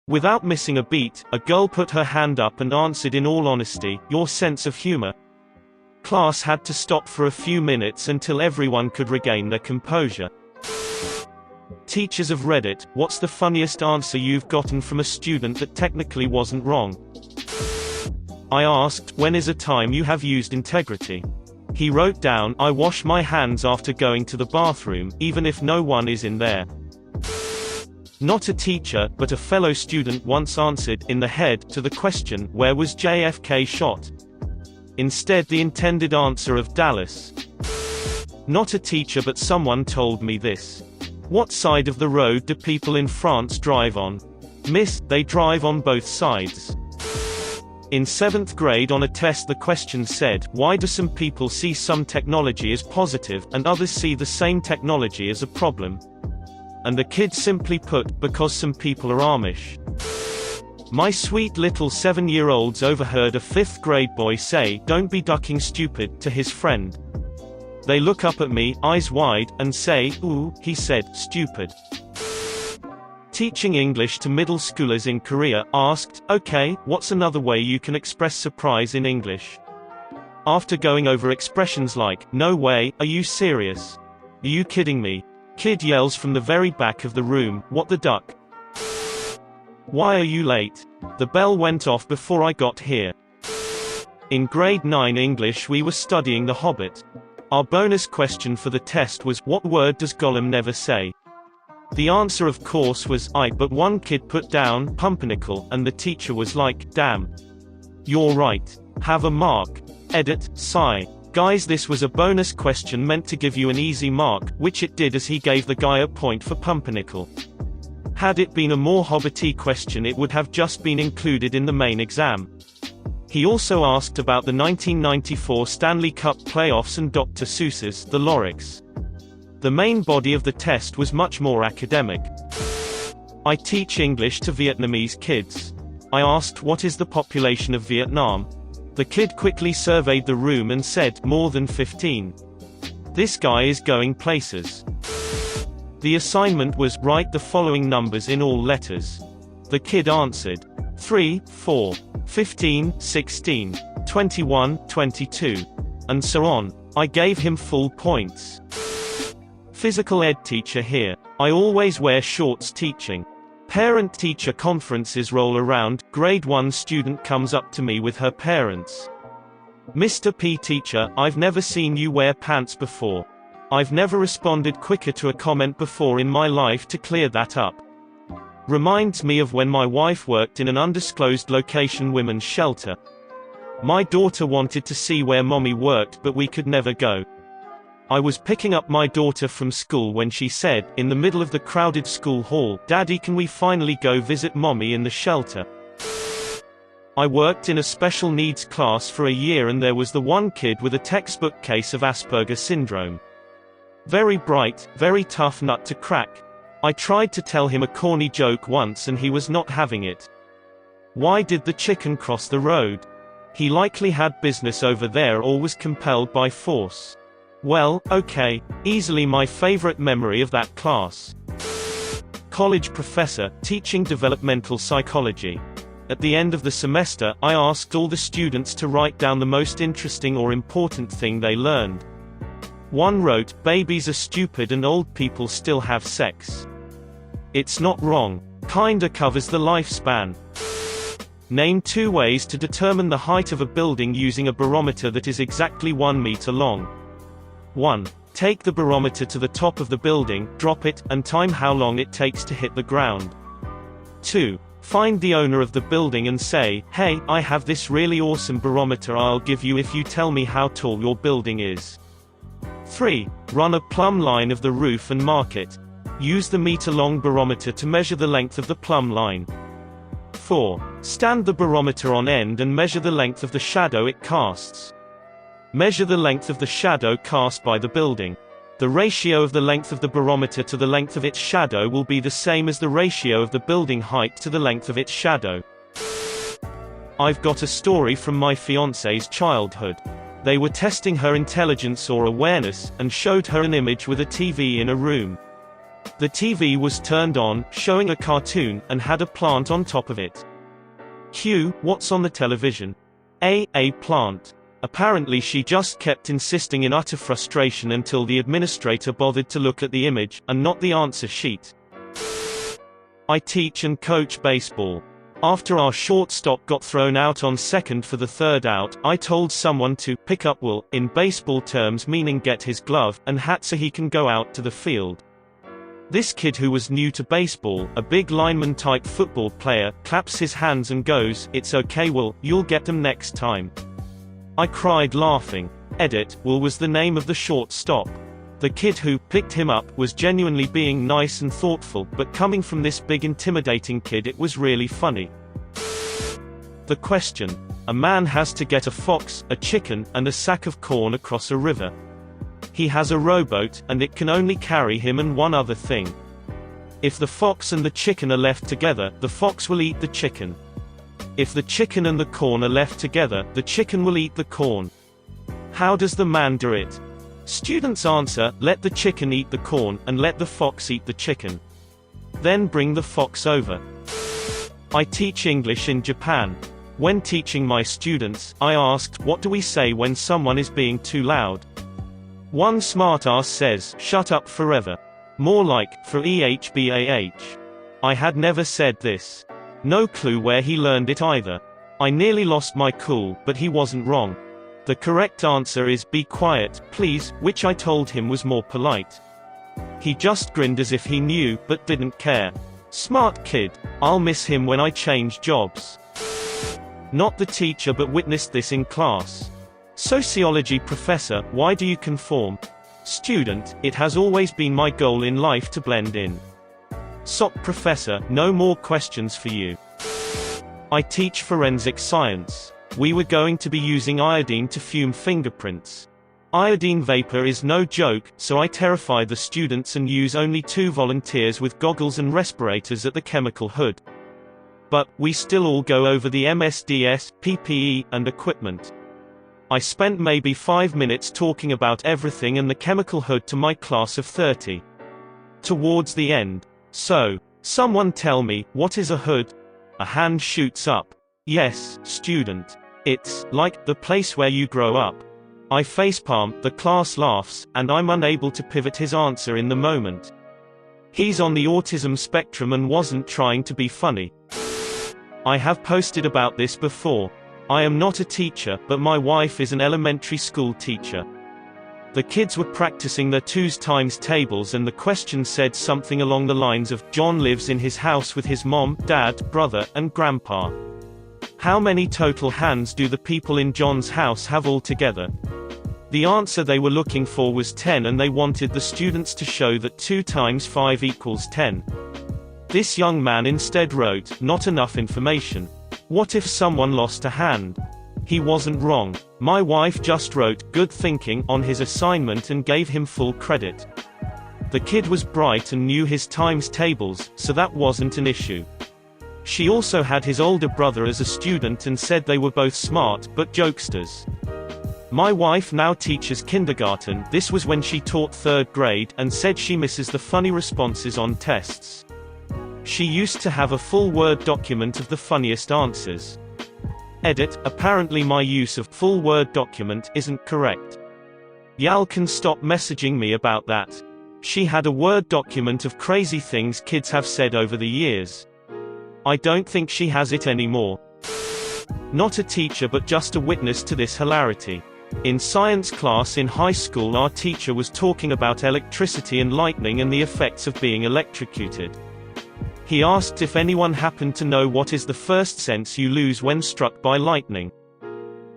Without missing a beat, a girl put her hand up and answered in all honesty, "Your sense of humor." Class had to stop for a few minutes until everyone could regain their composure. Teachers of Reddit, what's the funniest answer you've gotten from a student that technically wasn't wrong? I asked, when is a time you have used integrity? He wrote down, I wash my hands after going to the bathroom, even if no one is in there. Not a teacher, but a fellow student once answered, in the head, to the question, where was JFK shot? Instead the intended answer of Dallas. Not a teacher but someone told me this. What side of the road do people in France drive on? Miss, they drive on both sides. In 7th grade on a test the question said, why do some people see some technology as positive, and others see the same technology as a problem? And the kid simply put, because some people are Amish. My sweet little 7-year-olds overheard a 5th grade boy say, don't be ducking stupid, to his friend. They look up at me, eyes wide, and say, ooh, he said, stupid. Teaching English to middle schoolers in Korea, asked, okay, what's another way you can express surprise in English? After going over expressions like, no way, are you serious? Are you kidding me? Kid yells from the very back of the room, what the duck? Why are you late? The bell went off before I got here. In grade 9 English we were studying The Hobbit. Our bonus question for the test was, what word does Gollum never say? The answer of course was, I, but one kid put down, pumpernickel, and the teacher was like, damn. You're right. Have a mark. Edit, sigh. Guys, this was a bonus question meant to give you an easy mark, which it did as he gave the guy a point for pumpernickel. Had it been a more hobbity question it would have just been included in the main exam. He also asked about the 1994 Stanley Cup playoffs and Dr. Seuss's The Lorax. The main body of the test was much more academic. I teach English to Vietnamese kids. I asked what is the population of Vietnam? The kid quickly surveyed the room and said, more than 15. This guy is going places. The assignment was, write the following numbers in all letters. The kid answered, 3, 4, 15, 16, 21, 22, and so on. I gave him full points. Physical ed teacher here. I always wear shorts teaching. Parent-teacher conferences roll around, grade 1 student comes up to me with her parents. Mr. P teacher, I've never seen you wear pants before. I've never responded quicker to a comment before in my life to clear that up. Reminds me of when my wife worked in an undisclosed location women's shelter. My daughter wanted to see where mommy worked but we could never go. I was picking up my daughter from school when she said, in the middle of the crowded school hall, Daddy, can we finally go visit mommy in the shelter? I worked in a special needs class for a year and there was the one kid with a textbook case of Asperger syndrome. Very bright, very tough nut to crack. I tried to tell him a corny joke once and he was not having it. Why did the chicken cross the road? He likely had business over there or was compelled by force. Well, okay, easily my favorite memory of that class. College professor, teaching developmental psychology. At the end of the semester, I asked all the students to write down the most interesting or important thing they learned. One wrote, babies are stupid and old people still have sex. It's not wrong. Kinda covers the lifespan. Name 2 ways to determine the height of a building using a barometer that is exactly 1 meter long. 1. Take the barometer to the top of the building, drop it, and time how long it takes to hit the ground. 2. Find the owner of the building and say, hey, I have this really awesome barometer I'll give you if you tell me how tall your building is. 3. Run a plumb line of the roof and mark it. Use the meter-long barometer to measure the length of the plumb line. 4. Stand the barometer on end and measure the length of the shadow it casts. Measure the length of the shadow cast by the building. The ratio of the length of the barometer to the length of its shadow will be the same as the ratio of the building height to the length of its shadow. I've got a story from my fiancée's childhood. They were testing her intelligence or awareness, and showed her an image with a TV in a room. The TV was turned on, showing a cartoon, and had a plant on top of it. Q. What's on the television? A plant. Apparently she just kept insisting in utter frustration until the administrator bothered to look at the image, and not the answer sheet. I teach and coach baseball. After our shortstop got thrown out on second for the third out, I told someone to pick up Will, in baseball terms meaning get his glove, and hat so he can go out to the field. This kid who was new to baseball, a big lineman-type football player, claps his hands and goes, "It's okay Will, you'll get them next time." I cried laughing. Edit, Will was the name of the shortstop. The kid who picked him up was genuinely being nice and thoughtful, but coming from this big intimidating kid it was really funny. The question. A man has to get a fox, a chicken, and a sack of corn across a river. He has a rowboat, and it can only carry him and one other thing. If the fox and the chicken are left together, the fox will eat the chicken. If the chicken and the corn are left together, the chicken will eat the corn. How does the man do it? Students answer, let the chicken eat the corn, and let the fox eat the chicken. Then bring the fox over. I teach English in Japan. When teaching my students, I asked, what do we say when someone is being too loud? One smartass says, shut up forever. More like, for ehbah. I had never said this. No clue where he learned it either. I nearly lost my cool, but he wasn't wrong. The correct answer is, be quiet, please, which I told him was more polite. He just grinned as if he knew, but didn't care. Smart kid. I'll miss him when I change jobs. Not the teacher but witnessed this in class. Sociology professor, why do you conform? Student, it has always been my goal in life to blend in. Soc professor, no more questions for you. I teach forensic science. We were going to be using iodine to fume fingerprints. Iodine vapor is no joke, so I terrify the students and use only 2 volunteers with goggles and respirators at the chemical hood. But, we still all go over the MSDS, PPE, and equipment. I spent maybe 5 minutes talking about everything and the chemical hood to my class of 30. Towards the end. So, someone tell me, what is a hood? A hand shoots up. Yes, student. It's like the place where you grow up. I facepalm, the class laughs, and I'm unable to pivot his answer in the moment. He's on the autism spectrum and wasn't trying to be funny. I have posted about this before. I am not a teacher, but my wife is an elementary school teacher. The kids were practicing their 2's times tables and the question said something along the lines of, John lives in his house with his mom, dad, brother, and grandpa. How many total hands do the people in John's house have altogether? The answer they were looking for was 10 and they wanted the students to show that 2 times 5 equals 10. This young man instead wrote, not enough information. What if someone lost a hand? He wasn't wrong. My wife just wrote, good thinking, on his assignment and gave him full credit. The kid was bright and knew his times tables, so that wasn't an issue. She also had his older brother as a student and said they were both smart, but jokesters. My wife now teaches kindergarten, this was when she taught 3rd grade, and said she misses the funny responses on tests. She used to have a full Word document of the funniest answers. Edit, apparently my use of full Word document isn't correct. Y'all can stop messaging me about that. She had a Word document of crazy things kids have said over the years. I don't think she has it anymore. Not a teacher but just a witness to this hilarity. In science class in high school our teacher was talking about electricity and lightning and the effects of being electrocuted. He asked if anyone happened to know what is the first sense you lose when struck by lightning.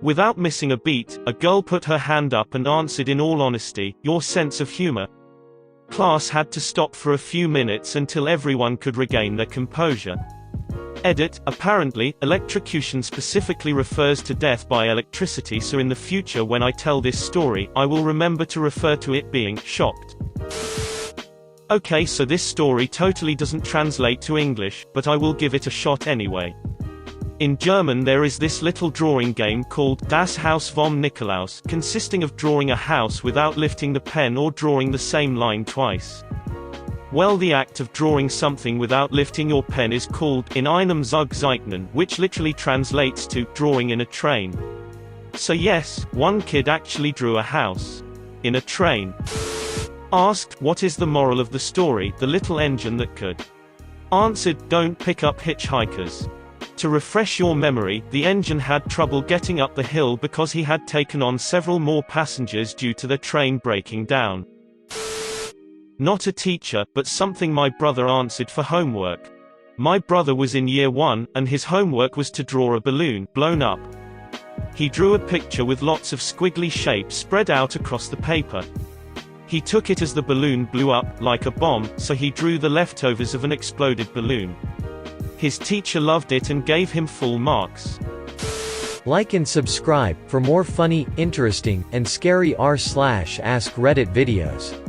Without missing a beat, a girl put her hand up and answered in all honesty, your sense of humor. Class had to stop for a few minutes until everyone could regain their composure. Edit, apparently, electrocution specifically refers to death by electricity, so in the future when I tell this story, I will remember to refer to it being shocked. Okay, so this story totally doesn't translate to English, but I will give it a shot anyway. In German there is this little drawing game called Das Haus vom Nikolaus, consisting of drawing a house without lifting the pen or drawing the same line twice. Well, the act of drawing something without lifting your pen is called in einem Zug zeichnen, which literally translates to drawing in a train. So yes, one kid actually drew a house in a train. Asked, what is the moral of the story, the little engine that could? Answered, don't pick up hitchhikers. To refresh your memory, the engine had trouble getting up the hill because he had taken on several more passengers due to the train breaking down. Not a teacher, but something my brother answered for homework. My brother was in year 1, and his homework was to draw a balloon blown up. He drew a picture with lots of squiggly shapes spread out across the paper. He took it as the balloon blew up, like a bomb, so he drew the leftovers of an exploded balloon. His teacher loved it and gave him full marks. Like and subscribe for more funny, interesting, and scary r/ask Reddit videos.